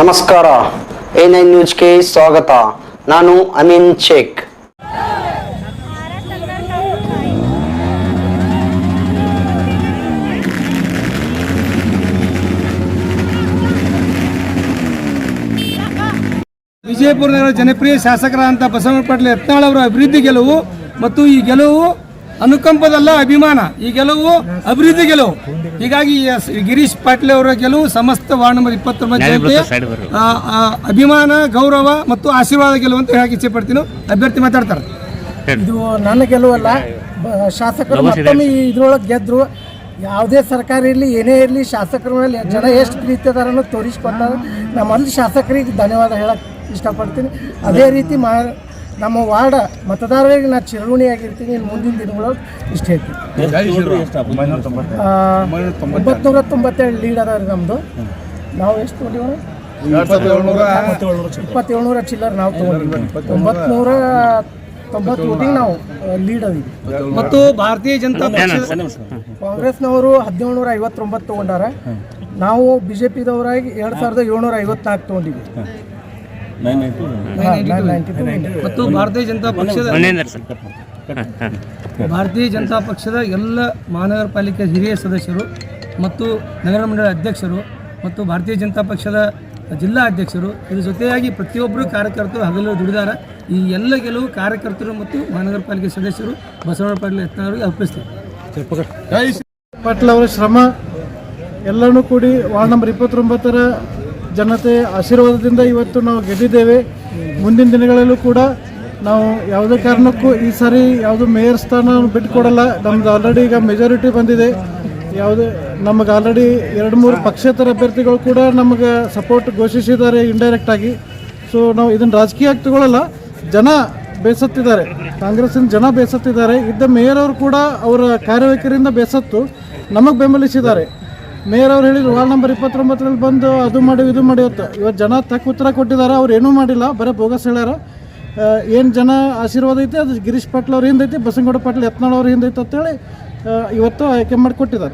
ನಮಸ್ಕಾರ, A9 ನ್ಯೂಸ್ಗೆ ಸ್ವಾಗತ. ನಾನು ಅಮೀನ್ ಶೇಖ್. ವಿಜಯಪುರ ನಗರ ಜನಪ್ರಿಯ ಶಾಸಕರಾದಂಥ ಬಸವರಾಜ ಪಾಟೀಲ್ ಯತ್ನಾಳ್ ಅವರ ಅಭಿವೃದ್ಧಿ ಗೆಲುವು ಮತ್ತು ಈ ಗೆಲುವು ಅನುಕಂಪದಲ್ಲ, ಅಭಿಮಾನ. ಈ ಗೆಲುವು ಅಭಿವೃದ್ಧಿ ಗೆಲುವು. ಹೀಗಾಗಿ ಗಿರೀಶ್ ಪಾಟೀಲ್ ಅವರ ಗೆಲುವು ಸಮಸ್ತ ವಾರ್ಡ್ ನಂಬರ್ 29 ಅಭಿಮಾನ, ಗೌರವ ಮತ್ತು ಆಶೀರ್ವಾದ ಗೆಲುವು ಅಂತ ಹೇಳಕ್ಕೆ ಇಚ್ಛೆ ಪಡ್ತೀನಿ. ಅಭ್ಯರ್ಥಿ ಮಾತಾಡ್ತಾರೆ. ಇದು ನನ್ನ ಗೆಲುವಲ್ಲ, ಶಾಸಕರು ಮತ್ತೊಮ್ಮೆ ಇದ್ರೊಳಗೆ ಗೆದ್ರು. ಯಾವುದೇ ಸರ್ಕಾರ ಇರಲಿ, ಏನೇ ಇರಲಿ, ಶಾಸಕರ ಮೇಲೆ ಜನ ಎಷ್ಟು ಪ್ರೀತಿ ಅದಾರನ್ನು ತೋರಿಸ್ಕೊಟ್ಟಾರ. ನಮ್ಮ ಅಲ್ಲಿ ಶಾಸಕರಿಗೆ ಧನ್ಯವಾದ ಹೇಳಕ್ಕೆ ಇಷ್ಟಪಡ್ತೀನಿ. ಅದೇ ರೀತಿ ನಮ್ಮ ವಾರ್ಡ್ ಮತದಾರರಿಗೆ ನಾನು ಚಿರಋಣಿಯಾಗಿರ್ತೀನಿ. ಮುಂದಿನ ದಿನಗಳೊಳಗೆ ಇಷ್ಟ ಹೇಳ್ತೀನಿ. 997 ಲೀಡ್ ಅದ ರೀ ನಮ್ಮದು. ನಾವು ಎಷ್ಟು ತೊಗೊಂಡಿವಿ? 2700 ಚಿಲ್ಲರ್ ನಾವು ತೊಗೊಂಡಿವಿ. 990 ವೋಟಿಂಗ್ ನಾವು ಲೀಡ್ ಅದೀವಿ. ಮತ್ತು ಭಾರತೀಯ ಜನತಾ ಪಕ್ಷ ಕಾಂಗ್ರೆಸ್ನವರು 1759 ತೊಗೊಂಡಾರ. ನಾವು ಬಿಜೆಪಿದವರಾಗಿ 2754 ತೊಗೊಂಡಿವಿ. ಮತ್ತು ಭಾರತೀಯ ಜನತಾ ಪಕ್ಷದ ಎಲ್ಲ ಮಹಾನಗರ ಪಾಲಿಕೆ ಹಿರಿಯ ಸದಸ್ಯರು ಮತ್ತು ನಗರ ಮಂಡಳ ಅಧ್ಯಕ್ಷರು ಮತ್ತು ಭಾರತೀಯ ಜನತಾ ಪಕ್ಷದ ಜಿಲ್ಲಾ ಅಧ್ಯಕ್ಷರು ಇದ್ರ ಜೊತೆಯಾಗಿ ಪ್ರತಿಯೊಬ್ಬರು ಕಾರ್ಯಕರ್ತರು ಹಗಲು ದುಡಿದಾರ. ಈ ಎಲ್ಲ ಗೆಲುವು ಕಾರ್ಯಕರ್ತರು ಮತ್ತು ಮಹಾನಗರ ಪಾಲಿಕೆ ಸದಸ್ಯರು ಬಸವರಾಜ ಪಾಟೀಲ್ ಯತ್ನಾಳ್ ಅರ್ಪಿಸ್ತಾರೆ. ಪಾಟೀಲ್ ಅವರ ಶ್ರಮ ಎಲ್ಲನೂ ಕೂಡಿ ವಾರ್ಡ್ ನಂಬರ್ 29ರ ಜನತೆ ಆಶೀರ್ವಾದದಿಂದ ಇವತ್ತು ನಾವು ಗೆದ್ದಿದ್ದೇವೆ. ಮುಂದಿನ ದಿನಗಳಲ್ಲೂ ಕೂಡ ನಾವು ಯಾವುದೇ ಕಾರಣಕ್ಕೂ ಈ ಸಾರಿ ಯಾವುದು ಮೇಯರ್ ಸ್ಥಾನ ಬಿಟ್ಟುಕೊಡಲ್ಲ. ನಮ್ದು ಆಲ್ರೆಡಿ ಈಗ ಮೆಜಾರಿಟಿ ಬಂದಿದೆ. ಯಾವುದೇ ನಮಗೆ ಆಲ್ರೆಡಿ 2-3 ಪಕ್ಷೇತರ ಅಭ್ಯರ್ಥಿಗಳು ಕೂಡ ನಮಗೆ ಸಪೋರ್ಟ್ ಘೋಷಿಸಿದ್ದಾರೆ ಇಂಡೈರೆಕ್ಟ್ ಆಗಿ. ಸೊ ನಾವು ಇದನ್ನು ರಾಜಕೀಯವಾಗಿ ತಗೊಳ್ಳಲ್ಲ. ಜನ ಬೇಸತ್ತಿದ್ದಾರೆ, ಕಾಂಗ್ರೆಸ್ಸಿನ ಜನ ಬೇಸತ್ತಿದ್ದಾರೆ. ಇದ್ದ ಮೇಯರ್ ಅವರು ಕೂಡ ಅವರ ಕಾರ್ಯವೈಖರಿಯಿಂದ ಬೇಸತ್ತು ನಮಗೆ ಬೆಂಬಲಿಸಿದ್ದಾರೆ. ಮೇಯರ್ ಅವ್ರು ಹೇಳಿದ್ರು ವಾರ್ಡ್ ನಂಬರ್ 29ರಲ್ಲಿ ಬಂದು ಅದು ಮಾಡಿ ಇದು ಮಾಡಿ ಅಂತ. ಇವತ್ತು ಜನ ತಕ್ಕ ಉತ್ತರ ಕೊಟ್ಟಿದ್ದಾರೆ. ಅವ್ರು ಏನೂ ಮಾಡಿಲ್ಲ, ಬರೀ ಬೋಗಸ್ ಹೇಳ್ಯಾರ. ಏನು ಜನ ಆಶೀರ್ವಾದ ಐತೆ ಅದು ಗಿರೀಶ್ ಪಾಟೀಲ್ ಅವ್ರ ಹಿಂದೈತಿ, ಬಸನಗೌಡ ಪಾಟೀಲ್ ಯತ್ನಾಳ್ ಅವ್ರ ಹಿಂದೈತೆ ಅಂತೇಳಿ ಇವತ್ತು ಆಯ್ಕೆ ಮಾಡಿಕೊಟ್ಟಿದ್ದಾರೆ.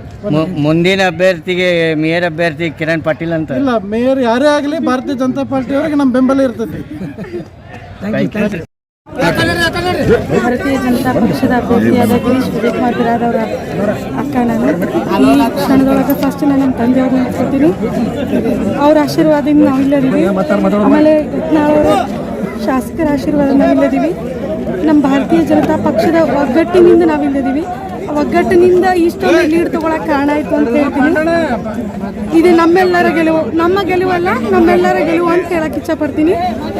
ಮುಂದಿನ ಅಭ್ಯರ್ಥಿಗೆ ಮೇಯರ್ ಅಭ್ಯರ್ಥಿ ಕಿರಣ್ ಪಾಟೀಲ್ ಅಂತ ಇಲ್ಲ, ಮೇಯರ್ ಯಾರೇ ಆಗಲಿ ಭಾರತೀಯ ಜನತಾ ಪಾರ್ಟಿ ಅವರಿಗೆ ನಮ್ಮ ಬೆಂಬಲ ಇರ್ತೈತಿ. ಭಾರತೀಯ ಜನತಾ ಪಕ್ಷದ ಅಭ್ಯರ್ಥಿಯಾದ ಗಿರೀಶ್ ವಿಜಯಕುಮಾರ್ ಬಿರಾದವರ ಅಕ್ಕ ನಾನು. ಈ ಕ್ಷಣದೊಳಗೆ ಫಸ್ಟ್ ನಾನು ನಮ್ಮ ತಂದೆಯವ್ರನ್ನ ಕೊಡ್ತೀನಿ. ಅವ್ರ ಆಶೀರ್ವಾದದಿಂದ ನಾವಿಲ್ಲದೀವಿ. ಆಮೇಲೆ ನಾವರ ಶಾಸಕರ ಆಶೀರ್ವಾದ ನಾವಿಲ್ಲದೀವಿ. ನಮ್ಮ ಭಾರತೀಯ ಜನತಾ ಪಕ್ಷದ ಒಗ್ಗಟ್ಟಿನಿಂದ ನಾವಿಲ್ಲದೀವಿ. ಒಗ್ಗಟ್ಟಿನಿಂದ ಇಷ್ಟೊಂದು ಲೀಡ್ ತೊಗೊಳಕ್ಕೆ ಕಾರಣ ಆಯಿತು ಅಂತ ಹೇಳ್ತೀನಿ. ಇದು ನಮ್ಮೆಲ್ಲರ ಗೆಲುವು, ನಮ್ಮ ಗೆಲುವಲ್ಲ, ನಮ್ಮೆಲ್ಲರ ಗೆಲುವು ಅಂತ ಹೇಳಕ್ಕೆ ಇಷ್ಟಪಡ್ತೀನಿ.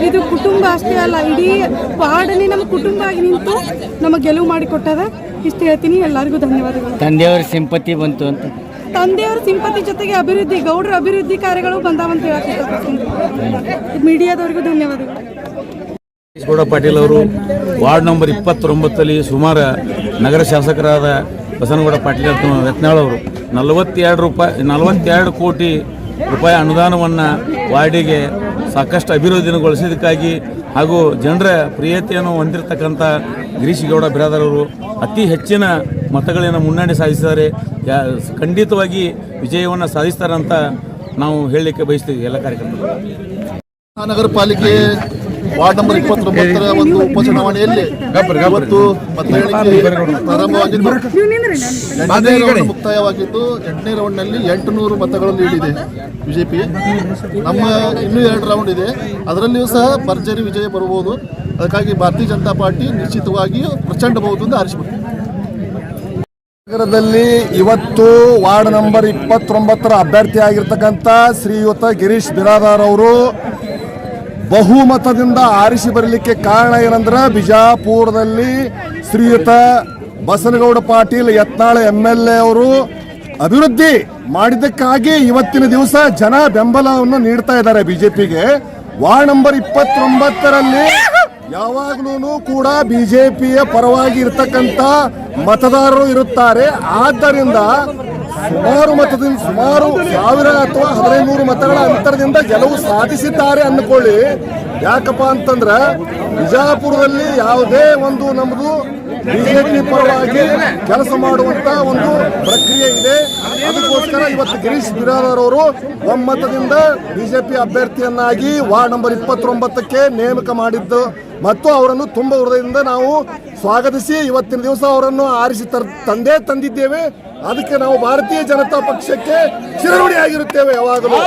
ಇದು ಕುಟುಂಬ ಅಷ್ಟೇ ಅಲ್ಲ, ಇಡೀ ವಾರ್ಡಲ್ಲಿ ನಮ್ಮ ಕುಟುಂಬ ಆಗಿ ನಿಂತು ನಮ್ಮ ಗೆಲುವು ಮಾಡಿಕೊಟ್ಟದ. ಇಷ್ಟು ಹೇಳ್ತೀನಿ. ಎಲ್ಲರಿಗೂ ಧನ್ಯವಾದಗಳು. ತಂದೆಯವರ ಸಿಂಪತಿ ಬಂತು ಅಂತ. ತಂದೆಯವರ ಸಿಂಪತಿ ಜೊತೆಗೆ ಅಭಿವೃದ್ಧಿ, ಗೌಡರ ಅಭಿವೃದ್ಧಿ ಕಾರ್ಯಗಳು ಬಂದಾವಂತ ಹೇಳಕ್ಕೆ ಇಷ್ಟಪಡ್ತೀನಿ. ಮೀಡಿಯಾದವರಿಗೂ ಧನ್ಯವಾದಗಳು. ಗೌಡ ಪಾಟೀಲ್ ಅವರು ವಾರ್ಡ್ ನಂಬರ್ 29ರಲ್ಲಿ ಸುಮಾರು ನಗರ ಶಾಸಕರಾದ ಬಸನಗೌಡ ಪಾಟೀಲ್ ಯತ್ನಾಳ್ ಅವರು 42 ಕೋಟಿ ರೂಪಾಯಿ ಅನುದಾನವನ್ನು ವಾರ್ಡಿಗೆ ಸಾಕಷ್ಟು ಅಭಿವೃದ್ಧಿಗೊಳಿಸಿದ್ದಕ್ಕಾಗಿ ಹಾಗೂ ಜನರ ಪ್ರಿಯತೆಯನ್ನು ಹೊಂದಿರತಕ್ಕಂಥ ಗಿರೀಶ್ ಗೌಡ ಬಿರಾದರ್ ಅವರು ಅತಿ ಹೆಚ್ಚಿನ ಮತಗಳನ್ನು ಮುನ್ನಡೆ ಸಾಧಿಸಿದ್ದಾರೆ. ಖಂಡಿತವಾಗಿ ವಿಜಯವನ್ನು ಸಾಧಿಸ್ತಾರೆ ಅಂತ ನಾವು ಹೇಳಲಿಕ್ಕೆ ಬಯಸ್ತೀವಿ ಎಲ್ಲ ಕಾರ್ಯಕರ್ತರು. ಮಹಾನಗರ ಪಾಲಿಕೆ ವಾರ್ಡ್ ನಂಬರ್ 29ರ ಒಂದು ಉಪಚುನಾವಣೆಯಲ್ಲಿ ಇವತ್ತು ಮತ ಎಣಿಕೆ ಪ್ರಾರಂಭವಾಗಿದ್ದು ಮುಕ್ತಾಯವಾಗಿದ್ದು 8ನೇ ರೌಂಡ್ನಲ್ಲಿ 800 ಮತಗಳು ನೀಡಿದೆ ಬಿಜೆಪಿ. ನಮ್ಮ ಇನ್ನೂ 2 ರೌಂಡ್ ಇದೆ, ಅದರಲ್ಲಿಯೂ ಸಹ ಭರ್ಜರಿ ವಿಜಯ ಬರಬಹುದು. ಅದಕ್ಕಾಗಿ ಭಾರತೀಯ ಜನತಾ ಪಾರ್ಟಿ ನಿಶ್ಚಿತವಾಗಿ ಪ್ರಚಂಡ ಬಹುಮತದಿಂದ ಆರಿಸಬಹುದು. ನಗರದಲ್ಲಿ ಇವತ್ತು ವಾರ್ಡ್ ನಂಬರ್ 29ರ ಅಭ್ಯರ್ಥಿ ಆಗಿರ್ತಕ್ಕಂಥ ಶ್ರೀಯುತ ಗಿರೀಶ್ ಬಿರಾದಾರ್ ಅವರು ಬಹುಮತದಿಂದ ಆರಿಸಿ ಬರಲಿಕ್ಕೆ ಕಾರಣ ಏನಂದ್ರೆ ಬಿಜಾಪುರದಲ್ಲಿ ಶ್ರೀಯುತ ಬಸನಗೌಡ ಪಾಟೀಲ್ ಯತ್ನಾಳ್ MLA ಅವರು ಅಭಿವೃದ್ಧಿ ಮಾಡಿದ್ದಕ್ಕಾಗಿ ಇವತ್ತಿನ ದಿವಸ ಜನ ಬೆಂಬಲವನ್ನು ನೀಡ್ತಾ ಇದ್ದಾರೆ ಬಿಜೆಪಿಗೆ. ವಾರ್ಡ್ ನಂಬರ್ 29ರಲ್ಲಿ ಯಾವಾಗಲೂ ಕೂಡ ಬಿಜೆಪಿಯ ಪರವಾಗಿ ಇರತಕ್ಕಂಥ ಮತದಾರರು ಇರುತ್ತಾರೆ. ಆದ್ದರಿಂದ ಸುಮಾರು ಮತದಿಂದ ಸುಮಾರು 1000 ಅಥವಾ 1500 ಮತಗಳ ಅಂತರದಿಂದ ಗೆಲುವು ಸಾಧಿಸಿದ್ದಾರೆ ಅಂದ್ಕೊಳ್ಳಿ. ಯಾಕಪ್ಪ ಅಂತಂದ್ರ ಬಿಜಾಪುರದಲ್ಲಿ ಯಾವುದೇ ಒಂದು ನಮ್ಮದು ಬಿಜೆಪಿ ಪರವಾಗಿ ಕೆಲಸ ಮಾಡುವಂತ ಒಂದು ಪ್ರಕ್ರಿಯೆ ಇದೆ. ಅದಕ್ಕೋಸ್ಕರ ಇವತ್ತು ಗಿರೀಶ್ ಬಿರಾದಾರ್ ಅವರು ಒಮ್ಮತದಿಂದ ಬಿಜೆಪಿ ಅಭ್ಯರ್ಥಿಯನ್ನಾಗಿ ವಾರ್ಡ್ ನಂಬರ್ 29ಕ್ಕೆ ನೇಮಕ ಮಾಡಿದ್ದು ಮತ್ತು ಅವರನ್ನು ತುಂಬ ಹೃದಯದಿಂದ ನಾವು ಸ್ವಾಗತಿಸಿ ಇವತ್ತಿನ ದಿವಸ ಅವರನ್ನು ಆರಿಸಿ ತಂದಿದ್ದೇವೆ. ಅದಕ್ಕೆ ನಾವು ಭಾರತೀಯ ಜನತಾ ಪಕ್ಷಕ್ಕೆ ಚಿರಋಣಿಯಾಗಿರುತ್ತೇವೆ ಯಾವಾಗಲೂ.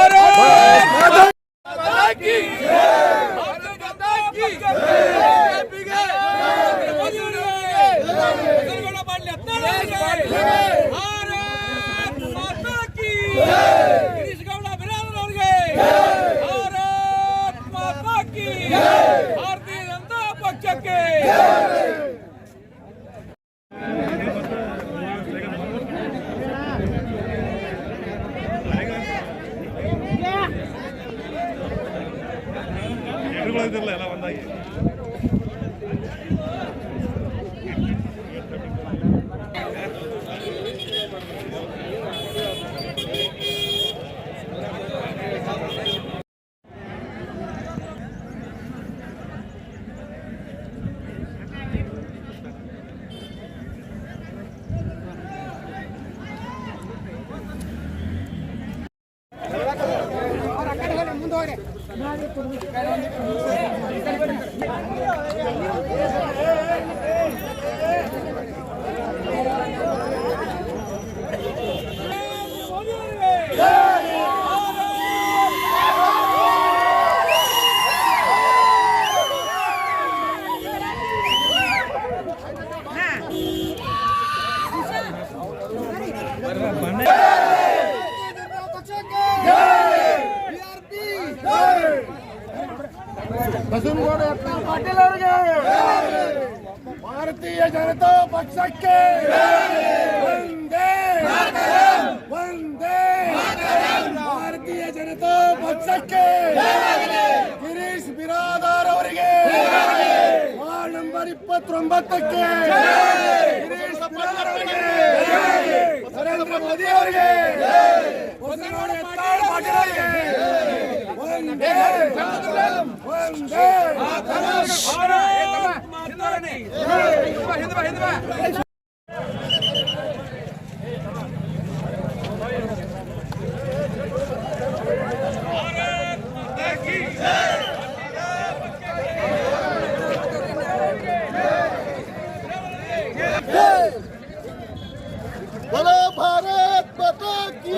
ಭಾರತೀಯ ಜನತಾ ಪಕ್ಷಕ್ಕೆ ಒಂದೇ ಭಾರತೀಯ ಜನತಾ ಪಕ್ಷಕ್ಕೆ ಗಿರೀಶ್ ಬಿರಾದಾರ್ ಅವರಿಗೆ ವಾರ್ಡ್ ನಂಬರ್ 29ಕ್ಕೆ ಗಿರೀಶ್ ಬಿರಾದಾರ್ ಅವರಿಗೆ ನರೇಂದ್ರ ಮೋದಿ ಅವರಿಗೆ ಬಸವನಗೌಡ ಎತ್ತಾಳ್ ಪಾಟೀಲ್ ಅವರಿಗೆ ಒಂದೇ बोलो भारत माता की